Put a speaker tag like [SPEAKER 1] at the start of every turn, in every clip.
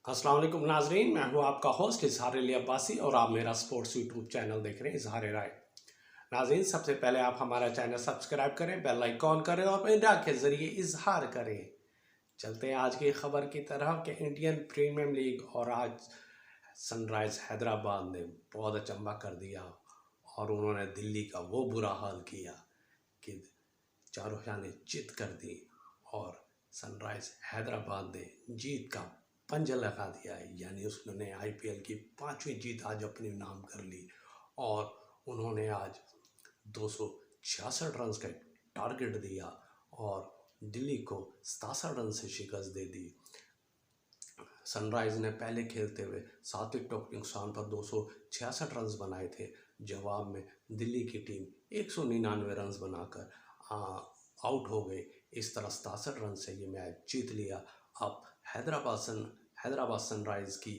[SPEAKER 1] अस्सलाम वालेकुम नाजरीन, मैं हूं आपका होस्ट इजहार अली अब्बासी और आप मेरा स्पोर्ट्स यूट्यूब चैनल देख रहे हैं इजहार राय। नाजरीन, सबसे पहले आप हमारा चैनल सब्सक्राइब करें, बेल आइकॉन करें और इंडिया के ज़रिए इजहार करें। चलते हैं आज की खबर की तरफ कि इंडियन प्रीमियर लीग और आज सनराइज हैदराबाद ने बहुत अचंभा कर दिया और उन्होंने दिल्ली का वो बुरा हाल किया कि चारों जाने जीत कर दी और सनराइज हैदराबाद ने जीत का पंजा लगा दिया है। यानी उसने आईपीएल की 5वीं जीत आज अपने नाम कर ली और उन्होंने आज 266 रन का टारगेट दिया और दिल्ली को 67 रन से शिकस्त दे दी। सनराइज ने पहले खेलते हुए 7 विकेटों के नुकसान पर 266 रन बनाए थे। जवाब में दिल्ली की टीम 199 रन बनाकर आउट हो गए। इस तरह 67 रन से ये मैच जीत लिया। अब हैदराबाद सनराइज की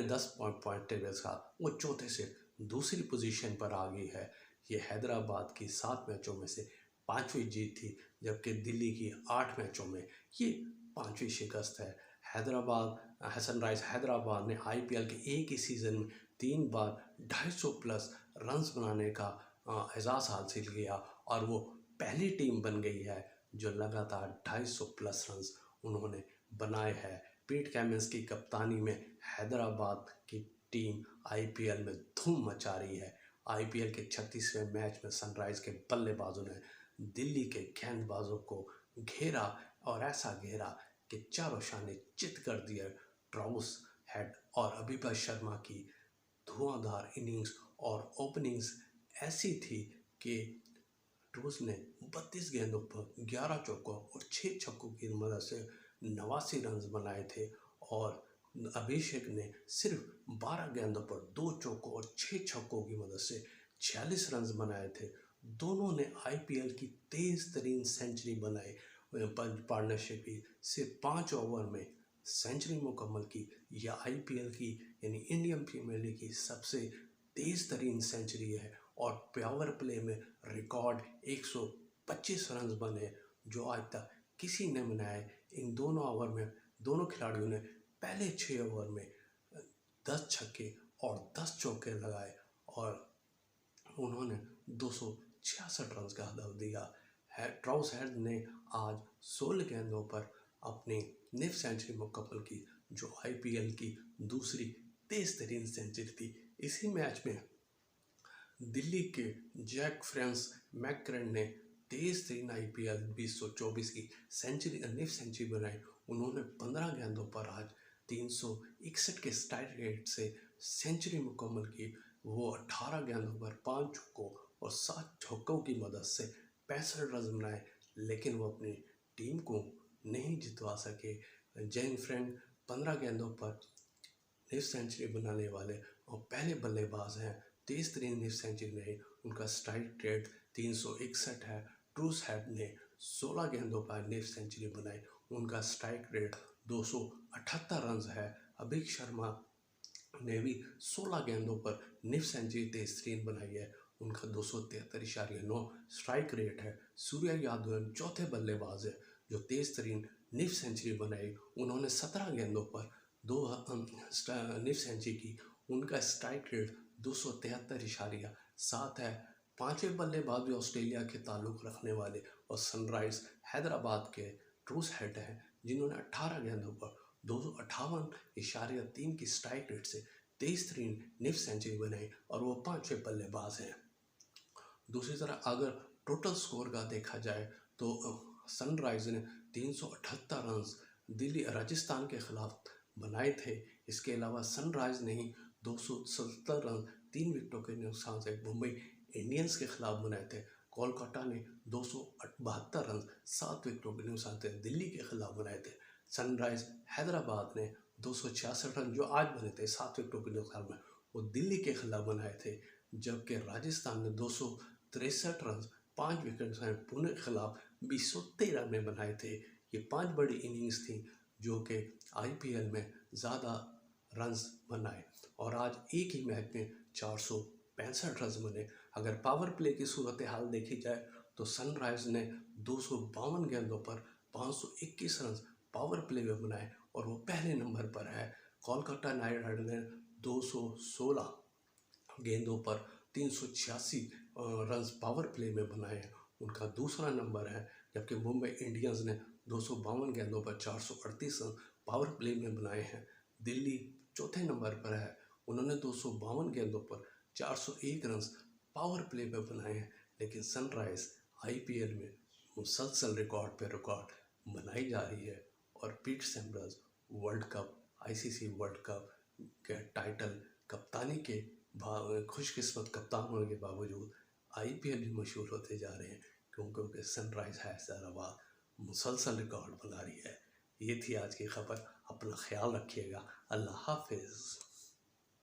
[SPEAKER 1] 10 पॉइंट टेबल का वो चौथे से दूसरी पोजीशन पर आ गई है। ये हैदराबाद की 7 मैचों में से 5वीं जीत थी, जबकि दिल्ली की 8 मैचों में ये 5वीं शिकस्त है। सनराइज हैदराबाद ने आईपीएल के एक ही सीज़न में 3 बार 250 प्लस रन्स बनाने का एजाज़ हासिल किया और वो पहली टीम बन गई है जो लगातार 250 प्लस रन्स उन्होंने बनाए हैं। पीट कैमिंस की कप्तानी में हैदराबाद की टीम आईपीएल में धूम मचा रही है। आईपीएल के 36वें मैच में सनराइज के बल्लेबाजों ने दिल्ली के गेंदबाजों को घेरा और ऐसा घेरा कि चारों शाने चित कर दिया। ट्राउस हेड और अभिषेक शर्मा की धुआंधार इनिंग्स और ओपनिंग्स ऐसी थी कि ट्रूस ने 32 गेंदों पर 11 चौकों और 6 छक्कों की मदद से 89 रन बनाए थे और अभिषेक ने सिर्फ 12 गेंदों पर 2 चौकों और 6 छक्कों की मदद से 46 रन बनाए थे। दोनों ने आईपीएल की तेज तरीन सेंचुरी बनाई। पार्टनरशिप की सिर्फ 5 ओवर में सेंचुरी मुकम्मल की। यह आईपीएल की यानी इंडियन प्रीमियर लीग की सबसे तेज तरीन सेंचुरी है और पावर प्ले में रिकॉर्ड 125 रन बने जो आज तक किसी ने बनाए। इन दोनों ओवर में दोनों खिलाड़ियों ने पहले 6 ओवर में 10 छक्के और 10 चौके लगाए और उन्होंने 266 रन का हदफ दिया है। ट्राउस हेड ने आज 16 गेंदों पर अपनी निफ सेंचुरी मुकम्मल की जो आईपीएल की दूसरी तेज तरीन सेंचुरी थी। इसी मैच में दिल्ली के जैक फ्रांस मैकग्रेन ने तेज तरीन आईपीएल 2024 की निफ सेंचुरी बनाई। उन्होंने 15 गेंदों पर आज 361 के स्ट्राइक रेट से सेंचुरी मुकम्मल की। वो 18 गेंदों पर 5 चौकों और 7 छक्कों की मदद से 65 रन बनाए, लेकिन वो अपनी टीम को नहीं जितवा सके। जैक फ्रैंक 15 गेंदों पर निफ सेंचुरी बनाने वाले और पहले बल्लेबाज हैं। तेज तरीन निफ सेंचुरी नहीं, उनका स्ट्राइक रेट 361 है। ट्रूस हेड ने 16 गेंदों पर निफ सेंचुरी बनाई, उनका स्ट्राइक रेट 278 रन है। अभिषेक शर्मा ने भी 16 गेंदों पर निफ सेंचुरी तेज तरीन बनाई है, उनका 273.9 स्ट्राइक रेट है। सूर्या यादव चौथे बल्लेबाज है जो तेज तरीन निफ सेंचुरी बनाई। उन्होंने 17 गेंदों पर 2 निफ सेंचुरी की, उनका स्ट्राइक रेट 273.7 है। 5वें बल्लेबाज भी ऑस्ट्रेलिया के ताल्लुक रखने वाले और सनराइज हैदराबाद के ट्रूस हेड हैं, जिन्होंने 18 गेंदों पर 258.3 की स्ट्राइक रेट से तेज तरीन निफ सेंचुरी बनाई और वो 5वें बल्लेबाज हैं। दूसरी तरफ अगर टोटल स्कोर का देखा जाए तो सनराइज ने 378 रन दिल्ली राजस्थान के खिलाफ बनाए थे। इसके अलावा सनराइज ने ही 270 रन 3 विकेटों के नुकसान से मुंबई इंडियंस के खिलाफ बनाए थे। कोलकाता ने 272 रन 7 विकेटों के नुकसान से दिल्ली के खिलाफ बनाए थे। सनराइज हैदराबाद ने 266 रन जो आज बने थे 7 विकेटों के नुकसान में वो दिल्ली के खिलाफ बनाए थे, जबकि राजस्थान ने 263 रन 5 विकेट से पुणे के खिलाफ 213 में बनाए थे। ये 5 बड़ी इनिंग्स थी जो कि आईपीएल में ज़्यादा रन्स बनाए और आज एक ही मैच में 465 रन बने। अगर पावर प्ले की सूरत हाल देखी जाए तो सनराइज ने 252 गेंदों पर 521 रन पावर प्ले में बनाए और वो पहले नंबर पर है। कोलकाता नाइट राइडर ने 216 गेंदों पर 386 रन पावर प्ले में बनाए हैं, उनका दूसरा नंबर है। जबकि मुंबई इंडियंस ने 252 गेंदों पर 438 रन पावर प्ले में बनाए हैं। दिल्ली चौथे नंबर पर है, उन्होंने 252 गेंदों पर 401 रन पावर प्ले में बनाए हैं। लेकिन सनराइज आईपीएल में मुसलसल रिकॉर्ड पे रिकॉर्ड बनाई जा रही है और पीट सैम्प्रस world cup, ICC world cup के टाइटल कप्तानी के खुशकिस्मत कप्तान होने के बावजूद आईपीएल भी मशहूर होते जा रहे हैं, क्योंकि सनराइज हैदराबाद मुसलसल रिकॉर्ड बना रही है। ये थी आज की खबर। अपना ख्याल रखिएगा। अल्लाह हाफिज़।